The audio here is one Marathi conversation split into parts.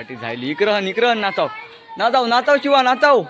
काठी झाली. इकडं नाचाव नाचाव नाचाव शिवा नाचाव.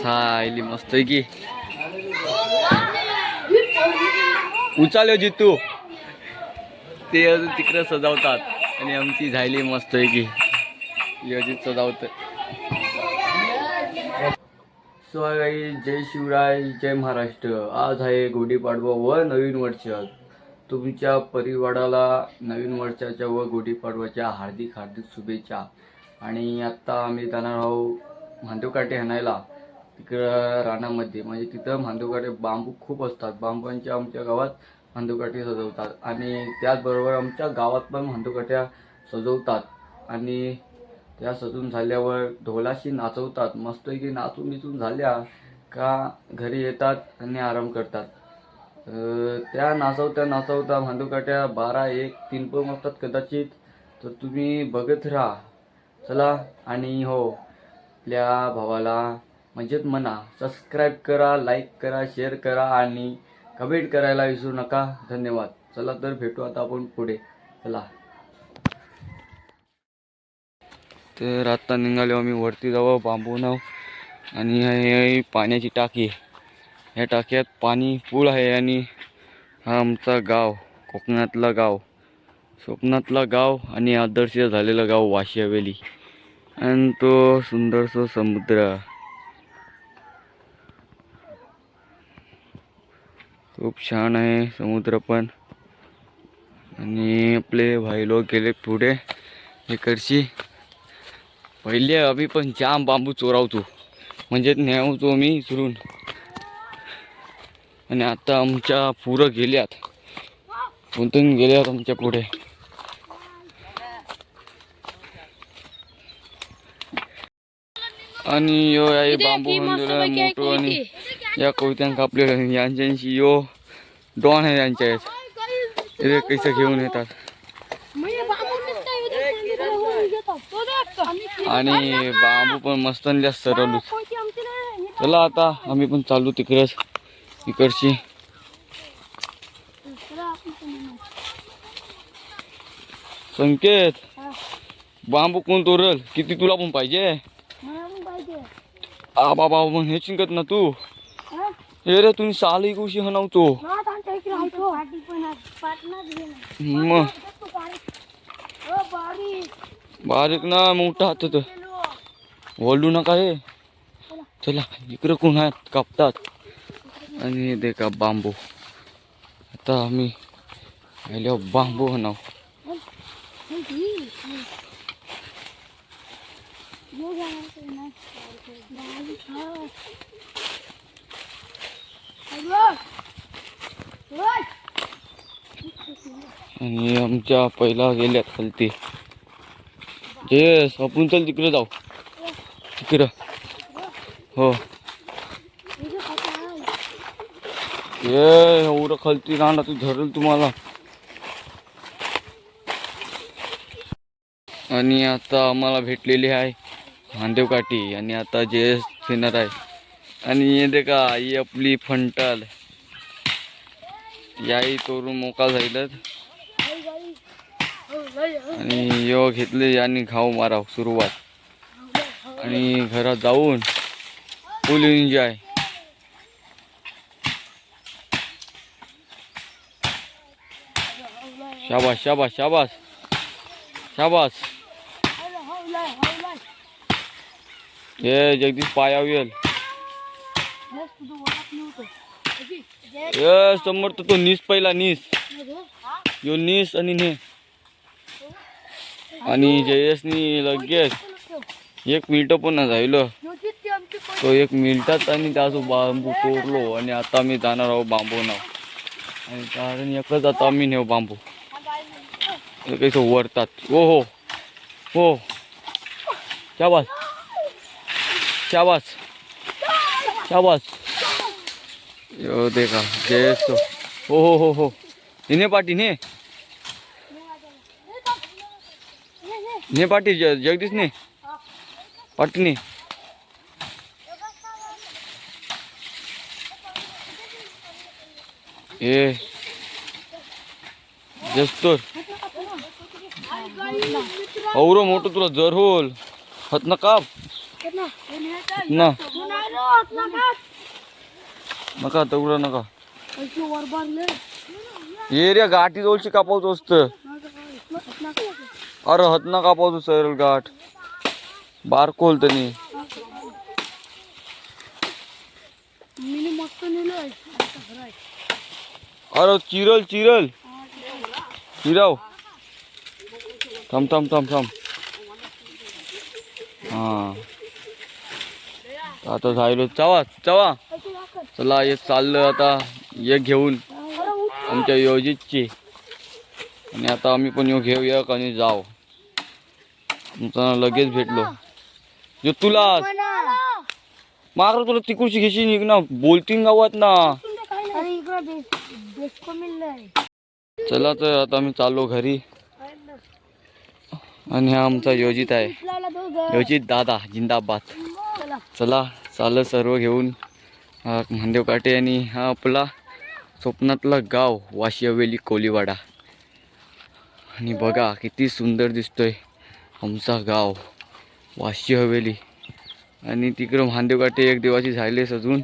सायली मस्त आहे की उचाल जितू ते अजून तिकडं सजावतात आणि आमची झायली मस्त आहे की योजित सजावत. सो गाई जय शिवराय जय महाराष्ट्र. आज आहे गुढीपाडवा व नवीन वर्ष. तुमच्या परिवाराला नवीन वर्षाच्या व गुढीपाडव्याच्या हार्दिक हार्दिक शुभेच्छा. आणि आत्ता आम्ही जाणार आहोत मांडवकाठी हाणायला तिकडं रानामध्ये. म्हणजे तिथं मांडवकाठी बांबू खूप असतात. बांबूंच्या आमच्या गावात मांडवकाठी सजवतात आणि त्याचबरोबर आमच्या गावात पण मांडवकाठ्या सजवतात. आणि त्या सजून झाल्यावर ढोलाशी नाचवतात. मस्तपैकी नाचून बिचून झाल्या का घरी येतात आणि आराम करतात. त्या नाचवता मांडवकाठ्या 12, 1, 3 पण असतात कदाचित. तर तुम्ही बघत राहा. चला. आणि हो, आपल्या भावाला म्हणजेच म्हणा सबस्क्राईब करा, लाईक करा, शेअर करा आणि कमेंट करायला विसरू नका. धन्यवाद. चला तर भेटू आता आपण पुढे. चला. तर आता निघालो आम्ही वरती जाऊ बांबू नाव. आणि हे पाण्याची टाकी. या टाक्यात पाणी फुल आहे. आणि हा आमचा गाव, कोकणातला गाव, स्वप्नातला गाव आणि आदर्श झालेला गाव वाशी हवेली. आणि तो सुंदरसा समुद्र, खूप छान आहे समुद्र पण. आणि आपले भाई लोक गेले पुढे इकडची. पहिले आम्ही पण जाम बांबू चोरावतो, म्हणजे न्यावतो मी चुरून. आणि आता आमच्या पुरं गेल्यात, गुंतून गेल्यात आमच्या पुढे. आणि यो आहे बांबू हंदुला मोठो. आणि या कवित्यां कापले यांच्याशी यो डॉन आहे यांच्या. हे कैसे घेऊन येतात. आणि बांबू पण मस्त सरवलू. चला आता आम्ही पण चालू तिकडच इकडची. संकेत, बांबू कोण तोरल? किती तुला पण पाहिजे? बाबा मग हे चिंकत ना तू. हे रे तुम्ही साली कुशी हनवतो मग बारीक ना मोठा हातात ओलू नका हे. चला इकडे कोण आहेत कापतात. आणि हे देखा बांबू. आता आम्ही आल्यावर बांबू हनाव. आणि आमच्या पहिला गेल्यात खालती. येस आपण चल तिकडे जाऊ. तिकडं हो. ये एवढं खालती राहणार तू धरल तुम्हाला. आणि आता आम्हाला भेटलेली आहे मांदेवकाठी. आणि आता जे फिरणार आहे. आणि हे देखा ही आपली फंटाल याही तोरून मोका जाईलच. आणि यो घेतले आणि घाव माराव सुरुवात. आणि घरात जाऊन फुल एन्जॉय. शाबास शाबास शाबास शाबास. हे जगदीश पाया येईल. समोर तो नीस पहिला नीस यो नीस आणि ने. आणि जयसनी लगेच 1 मिनिट पण नाही झालं तो 1 मिनिटात. आणि त्याचं बांबू तोडलो. आणि आता मी जाणार आहोत बांबू नाव. आणि कारण एकच आता आम्ही नेऊ बांबू कसं वरतात. हो हो हो. शाबास शाबास शाबास. यो देखा जयस. हो हो हो हो. ने पाटी ने ने पाटी जगदीश ने पाटी ने. ए जस्तोर औरो मोठं तुला जर होल हत ना काप ना नका तेवढं नका ये रे गाठी जवळची कापावचं असतं अरे हत ना कापावचं सरळ गाठ बारकोल तनी अरे चिरल चिरल चिराव थांब थांब थांब थांब हा आता जायलो चवा चवा चला हे चाललं आता ये घेऊन आमच्या योजितची आणि आता आम्ही पण यो घेऊ एक आणि जाऊ आमचा लगेच भेटलो जो तुला मात्र तुला तिकडची घेशी निघ ना बोलतीन गावात ना चला तर आता आम्ही चाललो घरी आणि हा आमचा योजित आहे योजित दादा जिंदाबाद चला चाललं सर्व घेऊन महादेव काटे आणि हा आपला स्वप्नातला गाव वाशी हवेली कोलीवाडा आणि बघा किती सुंदर दिसतोय आमचा गाव वाशी हवेली आणि तिकडं महादेव काटे एक देवाची झाले सजून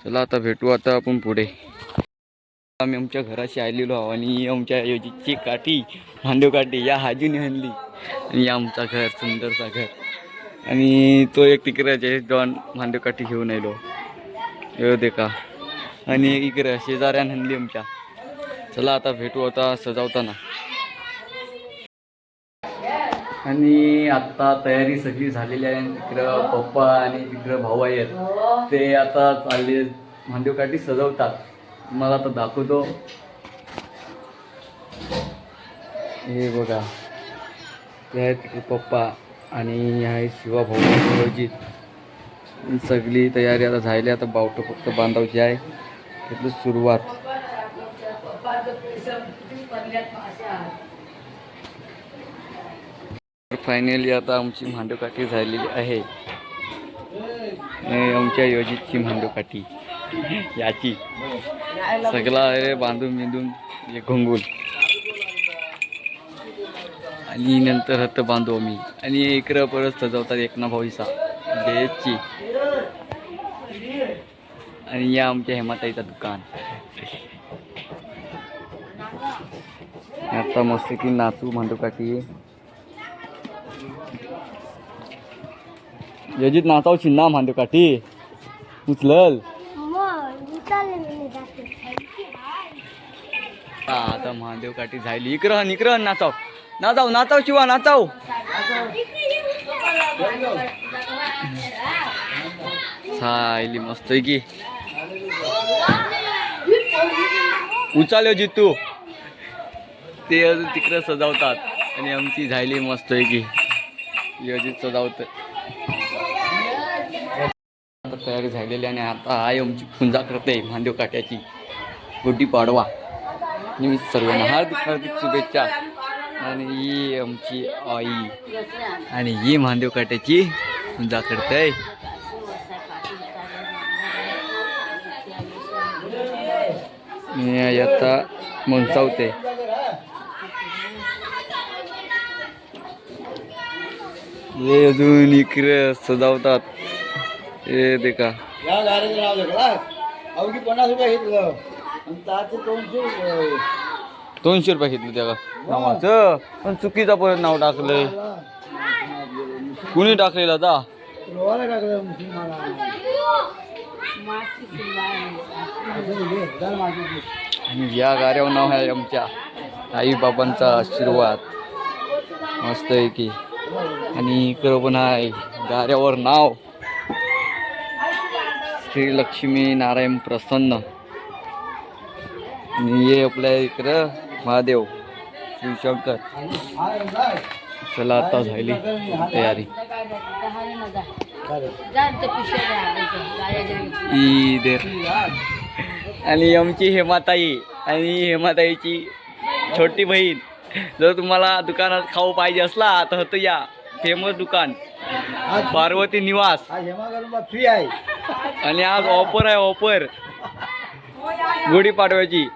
चला आता भेटू आता आपण पुढे आम्ही आमच्या घराशी आलेलो आहोत आणि आमच्या योजीची काठी महादेव काठी या हाजीने आणली आणि आमचा घर सुंदरसा घर आणि तो एक तिकडे दोन महादेव काठी घेऊन आलो येऊ दे का आणि इकडे शेजाऱ्यान आणली आमच्या चला आता भेटू आता सजावताना आणि आता तयारी सगळी झालेली आहे तिकडं पप्पा आणि तिकडं भाऊ आहेत ते आता चालले महादेव काठी सजवतात मला आता दाखवतो हे बघा ते आहे तिकडे पप्पा आणि आहे शिवा भाऊ योजित सगळी तयारी आता झाली आता बावटं फक्त बांधावची आहे त्यातलं सुरुवात फायनली आता आमची महादेवकाठी झालेली आहे आमच्या योजितची महादेवकाठी याची सगळा अरे बांधून बिंदून एक घोंगूल आणि नंतर हत्त बांधू आम्ही आणि इकडं परत सजवतात एकना भाऊचा जयची आणि या आमच्या हेमाताईचं दुकान आता मस्त की नाचू महादेवकाठी योजित नाचावची ना महादेवकाठी उचलल आता महादेवकाठी झाली इकडं इकडं नाचाव नाचाव नाचाव शिवा नाचाव सायली मस्त की उचाल योजित तू ते अजून तिकडं सजावतात आणि आमची झाली मस्त की योजित सजावत तयारी झालेली आणि आता आई आमची पूजा करते महादेव काट्याची गुढी पाडवा निमित्त सर्वांना हार्दिक हार्दिक शुभेच्छा आणि ही आमची आई आणि ही महादेव काट्याची पूजा करते आता मनसावते हे अजून इकडे सजावतात हे देखा या गाडीचं नाव घेतला अवघी 50 रुपये घेतलं आणि ताचे 200 रुपये घेतलं त्या नावाचं पण चुकीचा परत नाव टाकलंय कुणी टाकलेलं आता रोवाला टाकलं मुस्लिमाला आणि या गाड्यावर नाव आहे आमच्या आई बाबांचा आशीर्वाद मस्त आहे की आणि इकडं पण आहे गाड्यावर नाव श्री लक्ष्मी नारायण प्रसन्न आणि हे आपल्या इकडं महादेव शिवशंकर चला आता झाली तयारी ईद आणि आमची हेमाताई आणि हेमाताईची छोटी बहीण जर तुम्हाला दुकानात खाऊ पाहिजे असला तर होतं या फेमस दुकान पार्वती निवास फ्री आहे आणि आज ऑफर आहे ऑफर गुढीपाडव्याची